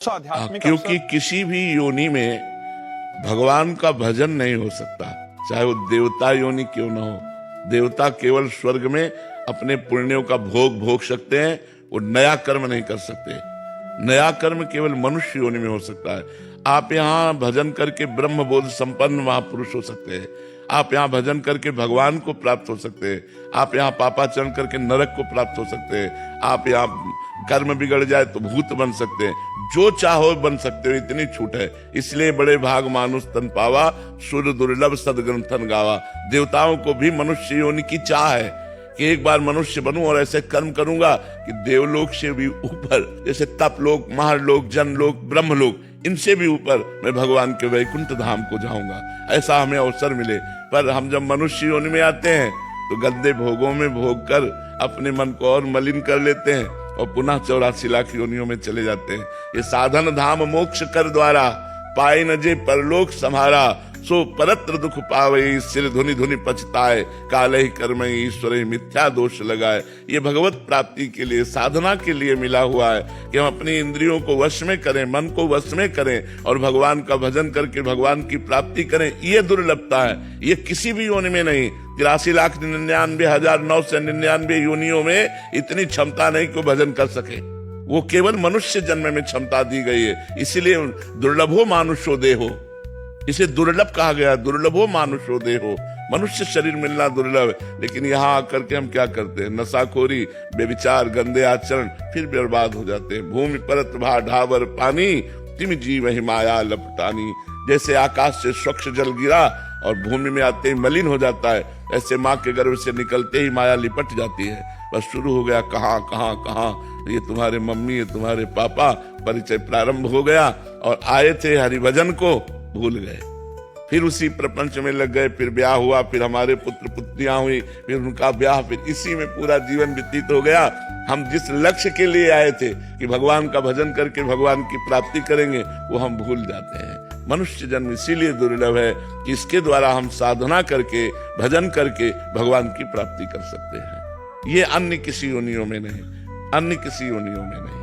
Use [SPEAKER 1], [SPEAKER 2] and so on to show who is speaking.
[SPEAKER 1] आध्यात्मिक
[SPEAKER 2] क्योंकि किसी भी योनि में भगवान का भजन नहीं हो सकता, चाहे वो देवता योनि क्यों ना हो। देवता केवल स्वर्ग में अपने पुण्यों का भोग भोग सकते हैं, वो नया कर्म नहीं कर सकते। नया कर्म केवल मनुष्य योनि में हो सकता है। आप यहाँ भजन करके ब्रह्म बोध संपन्न महापुरुष हो सकते हैं। आप यहाँ भजन करके भगवान को प्राप्त हो सकते हैं। आप यहाँ पापाचरण करके नरक को प्राप्त हो सकते हैं। आप यहाँ कर्म बिगड़ जाए तो भूत बन सकते हैं। जो चाहो बन सकते हो, इतनी छूट है। इसलिए बड़े भाग मानुष तन पावा, सुर दुर्लभ सदग्रंथन गावा। देवताओं को भी मनुष्य योनि की चाह है कि एक बार मनुष्य बनूं और ऐसे कर्म करूंगा कि देवलोक से भी ऊपर, जैसे तप लोक, महालोक, जनलोक, ब्रह्मलोक, इनसे भी ऊपर मैं भगवान के वैकुंठ धाम को जाऊंगा। ऐसा हमें अवसर मिले। पर हम जब मनुष्य योनि में आते हैं तो गंदे भोगों में भोग कर अपने मन को और मलिन कर लेते हैं और पुनः 84 लाख योनियों में चले जाते हैं। ये साधन धाम मोक्ष कर द्वारा, पाए न जे परलोक सम्हारा, सो परत्र दुख पावे, सिर धुनि धुनि पछताए, काले कर्म ईश्वर मिथ्या दोष लगाए। ये भगवत प्राप्ति के लिए, साधना के लिए मिला हुआ है कि हम अपनी इंद्रियों को वश में करें, मन को वश में करें और भगवान का भजन करके भगवान की प्राप्ति करें। ये दुर्लभता है, ये किसी भी योनि में नहीं। 83,99,999 योनियों में इतनी क्षमता नहीं कि भजन कर सके। वो केवल मनुष्य जन्म में क्षमता दी गई है। इसीलिए दुर्लभो मानुषो देहो, इसे दुर्लभ कहा गया। दुर्लभो मानुषो देहो, मनुष्य शरीर मिलना दुर्लभ है। लेकिन यहाँ आकर के हम क्या करते हैं? नशाखोरी, बेविचार, गंदे आचरण, फिर बर्बाद हो जाते हैं। भूमि परत भा ढावर पानी, तिम जीव ही माया लपटानी। जैसे आकाश से स्वच्छ जल गिरा और भूमि में आते ही मलिन हो जाता है, ऐसे माँ के गर्भ से निकलते ही माया लिपट जाती है। बस शुरू हो गया कहाँ कहाँ कहाँ, ये तुम्हारे मम्मी, ये तुम्हारे पापा, परिचय प्रारंभ हो गया और आए थे हरिभजन को भूल गए। फिर उसी प्रपंच में लग गए। फिर ब्याह हुआ, फिर हमारे पुत्र पुत्रियां हुई, फिर उनका ब्याह, फिर इसी में पूरा जीवन व्यतीत हो गया। हम जिस लक्ष्य के लिए आए थे कि भगवान का भजन करके भगवान की प्राप्ति करेंगे, वो हम भूल जाते हैं। मनुष्य जन्म इसीलिए दुर्लभ है कि इसके द्वारा हम साधना करके, भजन करके भगवान की प्राप्ति कर सकते हैं। ये अन्य किसी योनियों में नहीं, अन्य किसी योनियों में नहीं।